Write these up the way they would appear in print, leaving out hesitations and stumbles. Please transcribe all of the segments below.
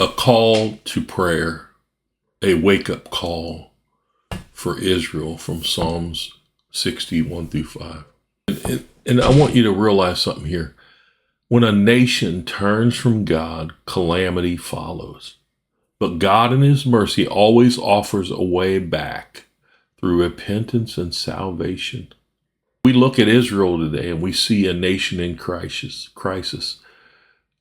a call to prayer, a wake-up call for Israel from Psalms 61 through 5. And I want you to realize something here. When a nation turns from God, calamity follows. But God in his mercy always offers a way back through repentance and salvation. We look at Israel today and we see a nation in crisis.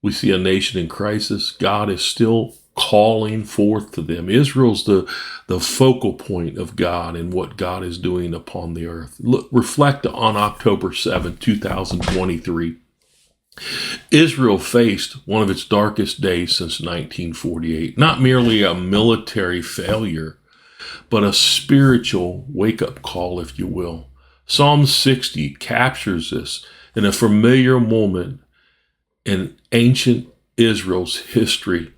We see a nation in crisis. God is still calling forth to them. Israel's the focal point of God and what God is doing upon the earth. Look, reflect on October 7, 2023. Israel faced one of its darkest days since 1948. Not merely a military failure, but a spiritual wake-up call, if you will. Psalm 60 captures this in a familiar moment in ancient Israel's history.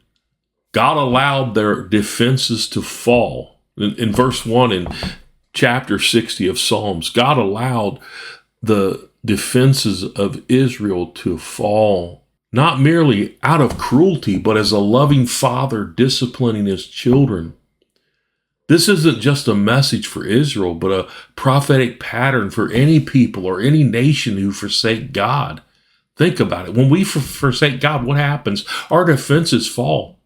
God allowed their defenses to fall. In verse 1 in chapter 60 of Psalms, God allowed the defenses of Israel to fall, not merely out of cruelty, but as a loving father disciplining his children. This isn't just a message for Israel, but a prophetic pattern for any people or any nation who forsake God. Think about it. When we forsake God, what happens? Our defenses fall.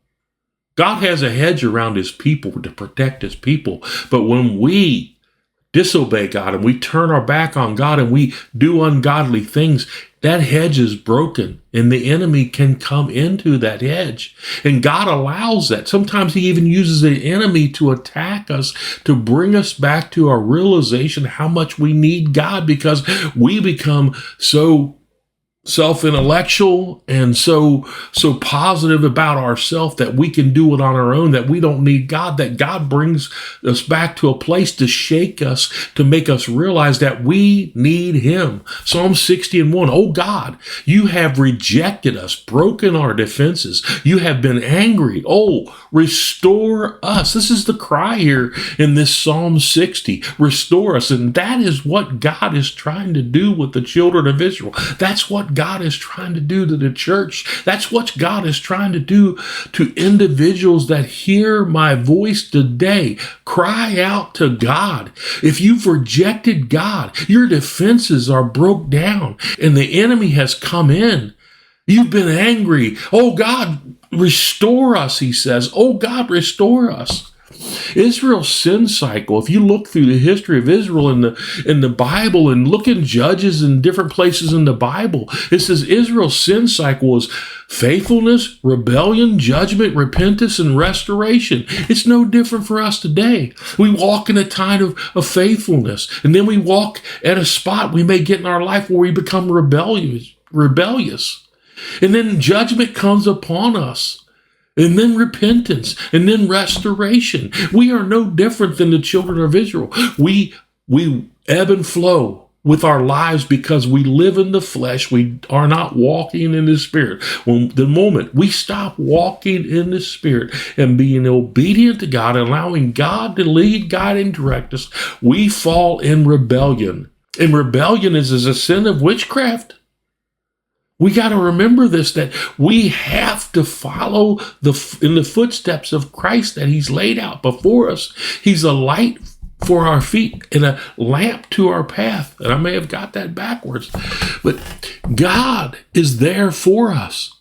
God has a hedge around his people to protect his people. But when we disobey God and we turn our back on God and we do ungodly things, that hedge is broken and the enemy can come into that hedge. And God allows that. Sometimes he even uses the enemy to attack us, to bring us back to our realization how much we need God, because we become so self-intellectual and so positive about ourselves that we can do it on our own, that we don't need God, that God brings us back to a place to shake us, to make us realize that we need him. Psalm 60:1, oh God, you have rejected us, broken our defenses. You have been angry. Oh, restore us. This is the cry here in this Psalm 60. Restore us. And that is what God is trying to do with the children of Israel. That's what God is trying to do to the church. That's what God is trying to do to individuals that hear my voice today. Cry out to God. If you've rejected God, your defenses are broke down and the enemy has come in. You've been angry. Oh God, restore us, he says. Oh God, restore us. Israel's sin cycle, if you look through the history of Israel in the Bible and look in Judges and different places in the Bible, it says Israel's sin cycle is faithfulness, rebellion, judgment, repentance, and restoration. It's no different for us today. We walk in a time of faithfulness, and then we walk at a spot we may get in our life where we become rebellious. And then judgment comes upon us. And then repentance, and then restoration. We are no different than the children of Israel. We ebb and flow with our lives because we live in the flesh. We are not walking in the Spirit. When the moment we stop walking in the Spirit and being obedient to God, allowing God to lead, guide, and direct us, we fall in rebellion. And rebellion is a sin of witchcraft. We got to remember this, that we have to follow in the footsteps of Christ that he's laid out before us. He's a light for our feet and a lamp to our path. And I may have got that backwards, but God is there for us.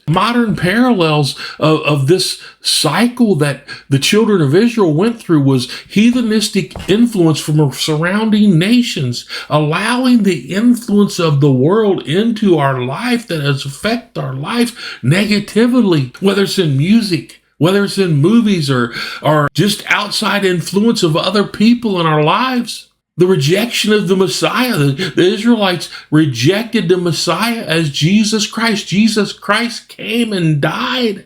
Modern parallels of this cycle that the children of Israel went through was heathenistic influence from surrounding nations, allowing the influence of the world into our life that has affected our life negatively, whether it's in music, whether it's in movies or just outside influence of other people in our lives. The rejection of the Messiah. The Israelites rejected the Messiah as Jesus Christ. Jesus Christ came and died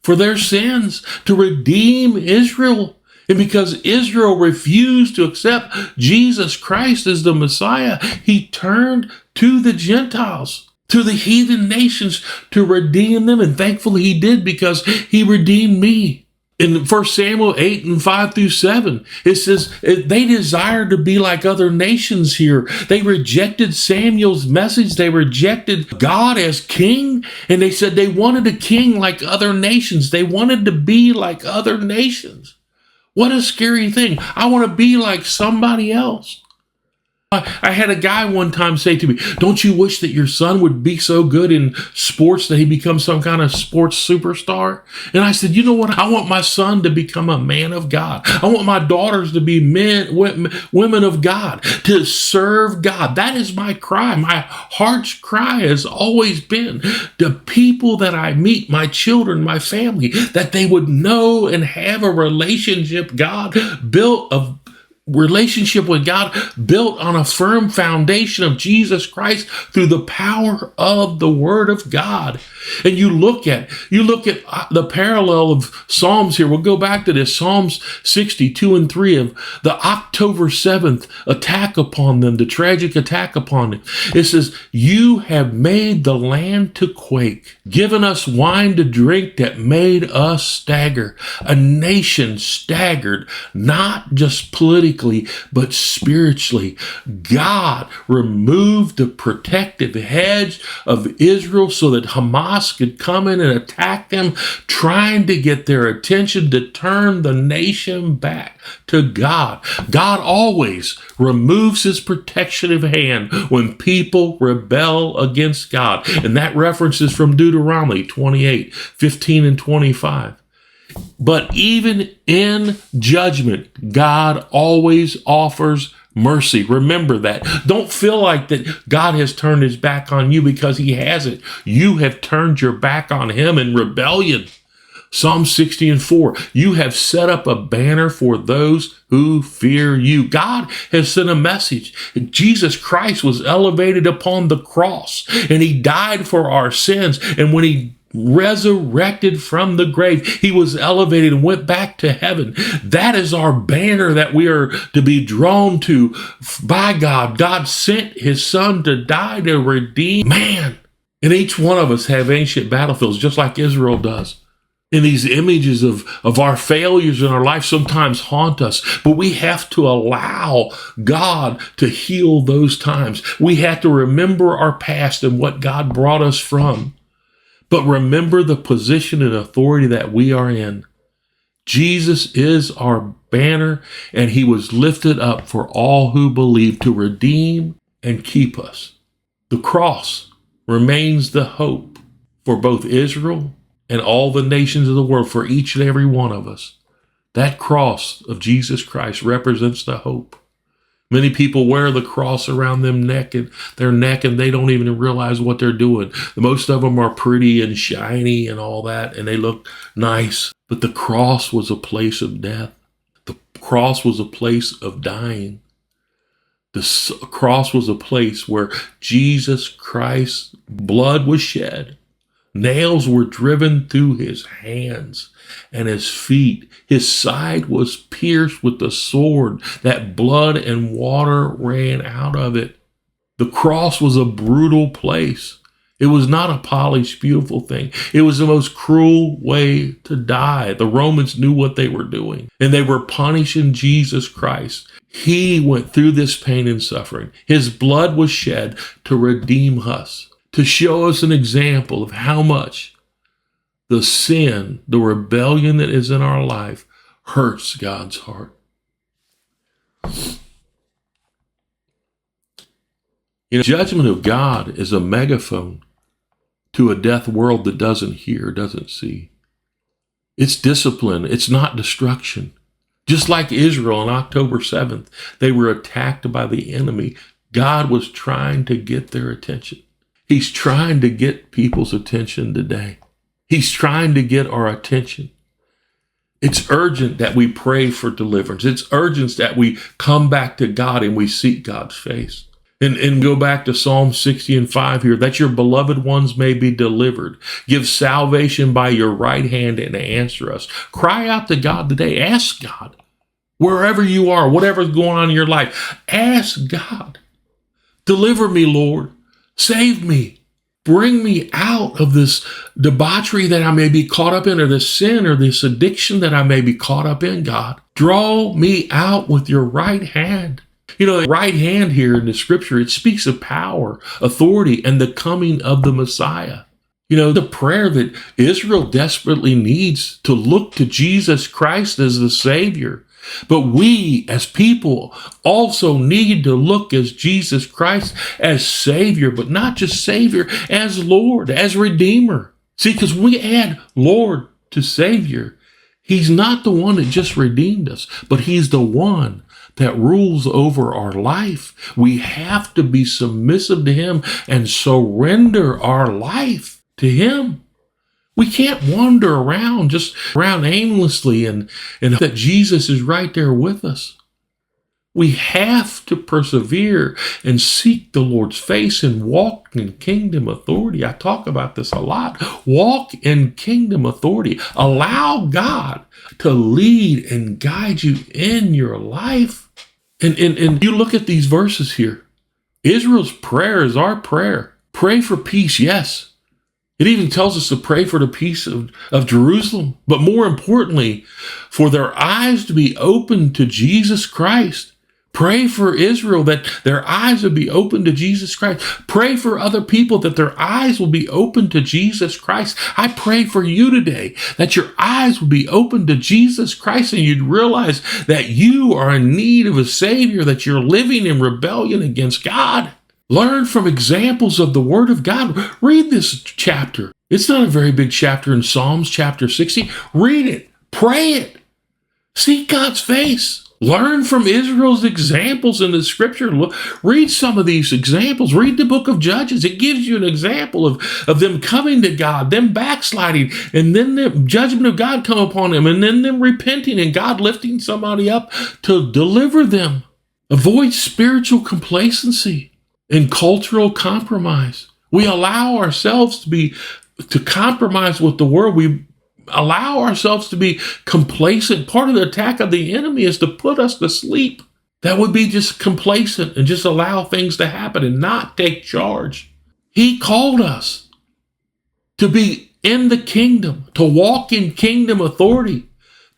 for their sins to redeem Israel. And because Israel refused to accept Jesus Christ as the Messiah, he turned to the Gentiles, to the heathen nations to redeem them. And thankfully he did, because he redeemed me. In 1 Samuel 8 and 5 through 7, it says they desired to be like other nations here. They rejected Samuel's message. They rejected God as king. And they said they wanted a king like other nations. They wanted to be like other nations. What a scary thing. I want to be like somebody else. I had a guy one time say to me, don't you wish that your son would be so good in sports that he becomes some kind of sports superstar? And I said, you know what? I want my son to become a man of God. I want my daughters to be women of God, to serve God. That is my cry. My heart's cry has always been the people that I meet, my children, my family, that they would know and have a relationship relationship with God built on a firm foundation of Jesus Christ through the power of the Word of God. And you look at the parallel of Psalms here. We'll go back to this, Psalms 62 and 3 of the October 7th attack upon them, the tragic attack upon them. It says, you have made the land to quake, given us wine to drink that made us stagger. A nation staggered, not just politically, but spiritually. God removed the protective hedge of Israel so that Hamas could come in and attack them, trying to get their attention to turn the nation back to God. God always removes his protective hand when people rebel against God. And that reference is from Deuteronomy 28, 15 and 25. But even in judgment, God always offers mercy. Remember that. Don't feel like that God has turned his back on you, because he hasn't. You have turned your back on him in rebellion. Psalm 60 and 4, you have set up a banner for those who fear you. God has sent a message. Jesus Christ was elevated upon the cross, and he died for our sins. And when he resurrected from the grave, he was elevated and went back to heaven. That is our banner that we are to be drawn to by God. God sent his son to die to redeem man. And each one of us have ancient battlefields, just like Israel does. And these images of our failures in our life sometimes haunt us, but we have to allow God to heal those times. We have to remember our past and what God brought us from. But remember the position and authority that we are in. Jesus is our banner, and he was lifted up for all who believe, to redeem and keep us. The cross remains the hope for both Israel and all the nations of the world, for each and every one of us. That cross of Jesus Christ represents the hope. Many people wear the cross around their neck, and they don't even realize what they're doing. Most of them are pretty and shiny and all that, and they look nice. But the cross was a place of death. The cross was a place of dying. The cross was a place where Jesus Christ's blood was shed. Nails were driven through his hands and his feet. His side was pierced with the sword. That blood and water ran out of it. The cross was a brutal place. It was not a polished, beautiful thing. It was the most cruel way to die. The Romans knew what they were doing, and they were punishing Jesus Christ. He went through this pain and suffering. His blood was shed to redeem us, to show us an example of how much the sin, the rebellion that is in our life, hurts God's heart. You know, judgment of God is a megaphone to a deaf world that doesn't hear, doesn't see. It's discipline. It's not destruction. Just like Israel on October 7th, they were attacked by the enemy. God was trying to get their attention. He's trying to get people's attention today. He's trying to get our attention. It's urgent that we pray for deliverance. It's urgent that we come back to God and we seek God's face. And go back to Psalm 60 and 5 here, that your beloved ones may be delivered. Give salvation by your right hand and answer us. Cry out to God today. Ask God, wherever you are, whatever's going on in your life, ask God. Deliver me, Lord. Save me. Bring me out of this debauchery that I may be caught up in, or this sin or this addiction that I may be caught up in, God. Draw me out with your right hand. The right hand here in the scripture, it speaks of power, authority, and the coming of the Messiah. The prayer that Israel desperately needs to look to Jesus Christ as the Savior. But we as people also need to look as Jesus Christ as Savior, but not just Savior, as Lord, as Redeemer. See, because we add Lord to Savior, He's not the one that just redeemed us, but He's the one that rules over our life. We have to be submissive to Him and surrender our life to Him. We can't wander around, just around aimlessly and that Jesus is right there with us. We have to persevere and seek the Lord's face and walk in kingdom authority. I talk about this a lot. Walk in kingdom authority. Allow God to lead and guide you in your life. And you look at these verses here. Israel's prayer is our prayer. Pray for peace, yes. It even tells us to pray for the peace of Jerusalem, but more importantly, for their eyes to be open to Jesus Christ. Pray for Israel that their eyes will be open to Jesus Christ. Pray for other people that their eyes will be open to Jesus Christ. I pray for you today that your eyes will be open to Jesus Christ and you'd realize that you are in need of a Savior, that you're living in rebellion against God. Learn from examples of the Word of God. Read this chapter. It's not a very big chapter in Psalms chapter 60. Read it. Pray it. Seek God's face. Learn from Israel's examples in the scripture. Read some of these examples. Read the book of Judges. It gives you an example of them coming to God, them backsliding, and then the judgment of God come upon them, and then them repenting and God lifting somebody up to deliver them. Avoid spiritual complacency and cultural compromise. We allow ourselves to compromise with the world. We allow ourselves to be complacent. Part of the attack of the enemy is to put us to sleep. That would be just complacent and just allow things to happen and not take charge. He called us to be in the kingdom, to walk in kingdom authority,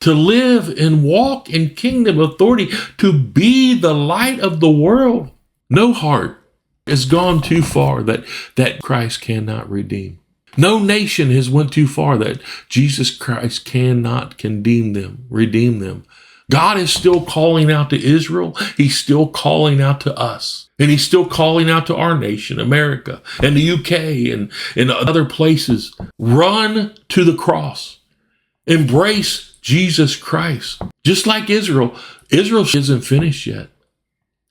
to live and walk in kingdom authority, to be the light of the world. No heart has gone too far that Christ cannot redeem. No nation has went too far that Jesus Christ cannot redeem them. God is still calling out to Israel. He's still calling out to us. And He's still calling out to our nation, America, and the UK, and other places. Run to the cross. Embrace Jesus Christ. Just like Israel isn't finished yet.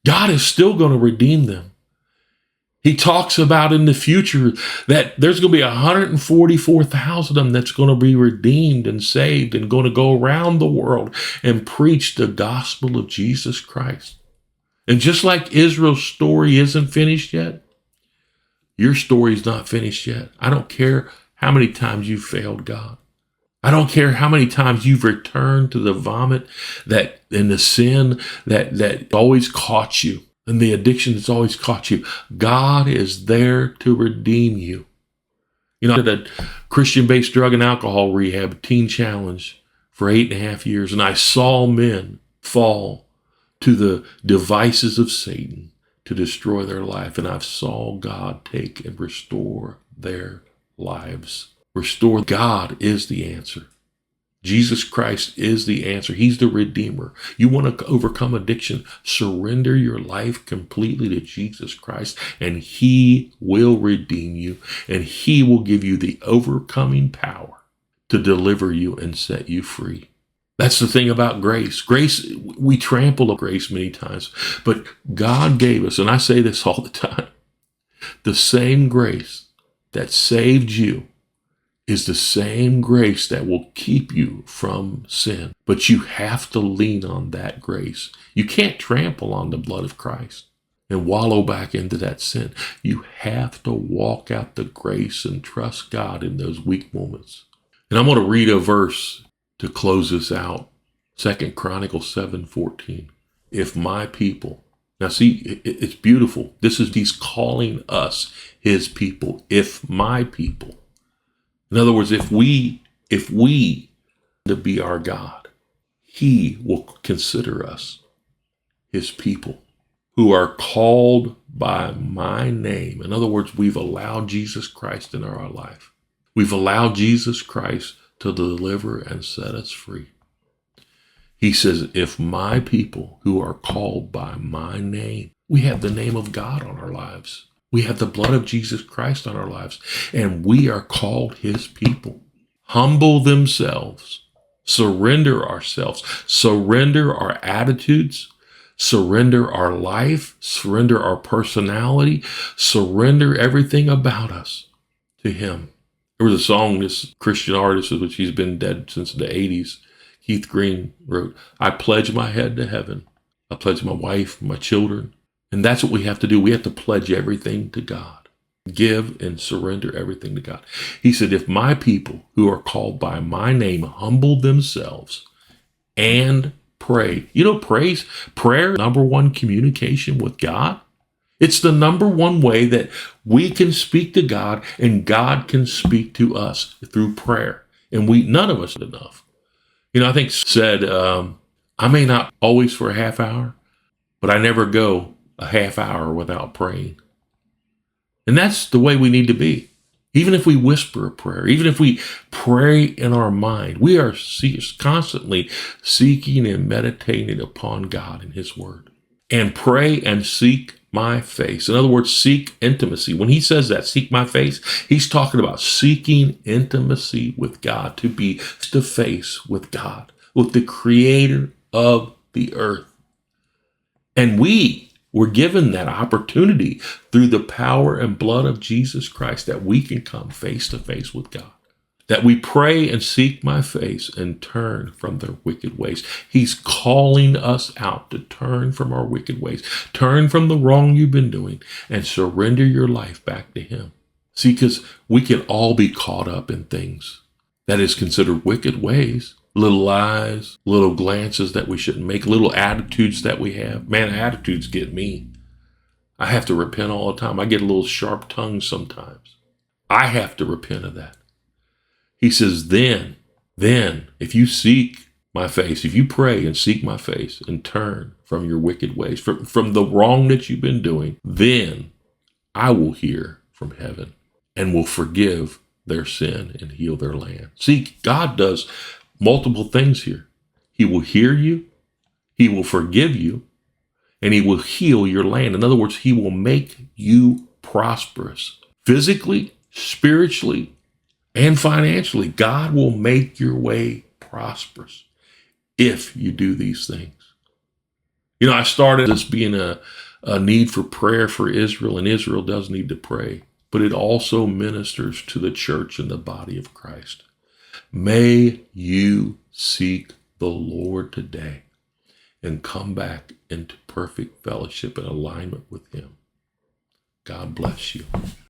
God is still going to redeem them. He talks about in the future that there's going to be 144,000 of them that's going to be redeemed and saved and going to go around the world and preach the gospel of Jesus Christ. And just like Israel's story isn't finished yet, your story's not finished yet. I don't care how many times you failed God. I don't care how many times you've returned to the vomit and the sin that always caught you. And the addiction that's always caught you. God is there to redeem you. I did a Christian-based drug and alcohol rehab teen challenge for 8.5 years, and I saw men fall to the devices of Satan to destroy their life, and I saw God take and restore their lives. Restore. God is the answer. Jesus Christ is the answer. He's the Redeemer. You want to overcome addiction, surrender your life completely to Jesus Christ, and He will redeem you, and He will give you the overcoming power to deliver you and set you free. That's the thing about grace. Grace, we trample on grace many times, but God gave us, and I say this all the time, the same grace that saved you is the same grace that will keep you from sin. But you have to lean on that grace. You can't trample on the blood of Christ and wallow back into that sin. You have to walk out the grace and trust God in those weak moments. And I'm going to read a verse to close this out. 2 Chronicles 7:14. If my people Now see, it's beautiful. He's calling us his people, if my people. In other words, if we to be our God, he will consider us his people who are called by my name. In other words, we've allowed Jesus Christ in our life. We've allowed Jesus Christ to deliver and set us free. He says, if my people who are called by my name, we have the name of God on our lives. We have the blood of Jesus Christ on our lives, and we are called his people. Humble themselves, surrender ourselves, surrender our attitudes, surrender our life, surrender our personality, surrender everything about us to him. There was a song this Christian artist, which he's been dead since the 80s, Keith Green, wrote, I pledge my head to heaven. I pledge my wife, my children. And that's what we have to do. We have to pledge everything to God. Give and surrender everything to God. He said, if my people who are called by my name humble themselves and pray. You know, prayer, number one communication with God. It's the number one way that we can speak to God and God can speak to us through prayer. And none of us enough. You know, I think said, I may not always for a half hour, but I never go a half hour without praying. And that's the way we need to be. Even if we whisper a prayer, even if we pray in our mind, we are constantly seeking and meditating upon God and his word. And pray and seek my face. In other words, seek intimacy. When he says that, seek my face, he's talking about seeking intimacy with God, to be face to face with God, with the creator of the earth. And we were given that opportunity through the power and blood of Jesus Christ, that we can come face to face with God. That we pray and seek my face and turn from their wicked ways. He's calling us out to turn from our wicked ways. Turn from the wrong you've been doing and surrender your life back to him. See, because we can all be caught up in things that is considered wicked ways. Little lies, little glances that we shouldn't make, little attitudes that we have. Man, attitudes get me. I have to repent all the time. I get a little sharp tongue sometimes. I have to repent of that. He says, then, if you seek my face, if you pray and seek my face and turn from your wicked ways, from the wrong that you've been doing, then I will hear from heaven and will forgive their sin and heal their land. See, God does multiple things here. He will hear you, he will forgive you, and he will heal your land. In other words, he will make you prosperous physically, spiritually, and financially. God will make your way prosperous if you do these things. You know, I started this being a need for prayer for Israel, and Israel does need to pray, but it also ministers to the church and the body of Christ. May you seek the Lord today and come back into perfect fellowship and alignment with him. God bless you.